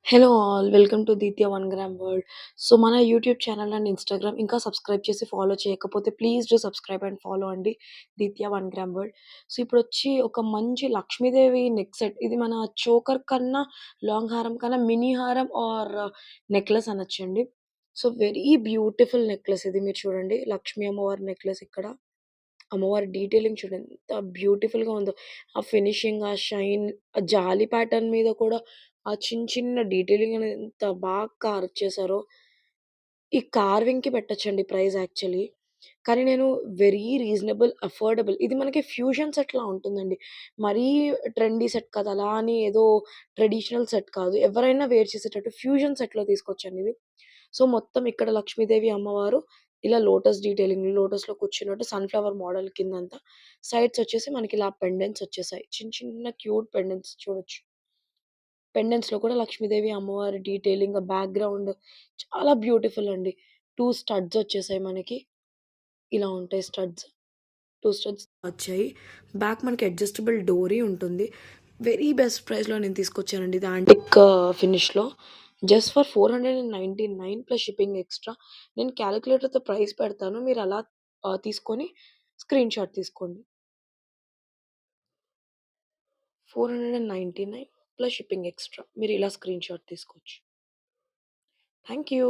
Hello all. Welcome to 'దీత్య 1 gram world'. So, మన YouTube channel and Instagram ఇంకా subscribe చేసి ఫాలో చేయకపోతే please do subscribe and follow అండి 'దీత్య 1 గ్రామ్ వరల్డ్'. సో, ఇప్పుడొచ్చి ఒక మంచి లక్ష్మీదేవి నెక్ సెట్. ఇది మన చోకర్ కన్నా, లాంగ్ హారం కన్నా మినీ హారం ఆర్ నెక్లెస్ అనొచ్చండి. సో, వెరీ బ్యూటిఫుల్ నెక్లెస్ ఇది. మీరు చూడండి, లక్ష్మీ అమ్మవారి నెక్లెస్ ఇక్కడ. అమ్మవారి డీటెయిలింగ్ చూడండి ఎంత బ్యూటిఫుల్‌గా ఉందో. ఆ ఫినిషింగ్, ఆ షైన్, ఆ జాలి ప్యాటర్న్ మీద కూడా ఆ చిన్న డీటెయిలింగ్ అనేది ఎంత బాగా కార్వ్ చేశారో. ఈ కార్వింగ్‌కి పెట్టొచ్చండి ప్రైస్ యాక్చువల్లీ. కానీ నేను వెరీ రీజనబుల్, అఫోర్డబుల్, ఇది మనకి ఫ్యూజన్ సెట్‌లా ఉంటుందండి. మరీ ట్రెండీ సెట్ కాదు. అలా అని ఏదో ట్రెడిషనల్ సెట్ కాదు. ఎవరైనా వేర్ చేసేటట్టు ఫ్యూజన్ సెట్‌లో తీసుకొచ్చానిది. సో, మొత్తం ఇక్కడ లక్ష్మీదేవి అమ్మవారు ఇలా లోటస్ డీటెయిలింగ్, లోటస్‌లో కూర్చున్నట్టు సన్‌ఫ్లవర్ మోడల్ కిందంతా. సైడ్స్ వచ్చేసి మనకి ఇలా పెండెంట్స్ వచ్చేసాయి. చిన్న క్యూట్ పెండెంట్స్ చూడొచ్చు. పెండెంట్స్‌లో కూడా లక్ష్మీదేవి అమ్మవారి డీటెయిలింగ్, బ్యాక్‌గ్రౌండ్ చాలా బ్యూటిఫుల్ అండి. 2 స్టడ్స్ వచ్చేసాయి మనకి. ఇలా ఉంటాయి స్టడ్స్. 2 స్టడ్స్ వచ్చాయి. బ్యాక్ మనకి అడ్జస్టబుల్ డోరీ ఉంటుంది. వెరీ బెస్ట్ ప్రైస్‌లో నేను తీసుకొచ్చానండి. ఇది యాంటిక్ ఫినిష్‌లో. Just for 499 plus shipping extra. నేను కాలిక్యులేటర్‌తో ప్రైస్ పెడతాను. మీరు అలా తీసుకొని స్క్రీన్‌షాట్ తీసుకోండి. 499 ప్లస్ షిప్పింగ్ ఎక్స్‌ట్రా. మీరు ఇలా స్క్రీన్‌షాట్ తీసుకోవచ్చు. Thank you.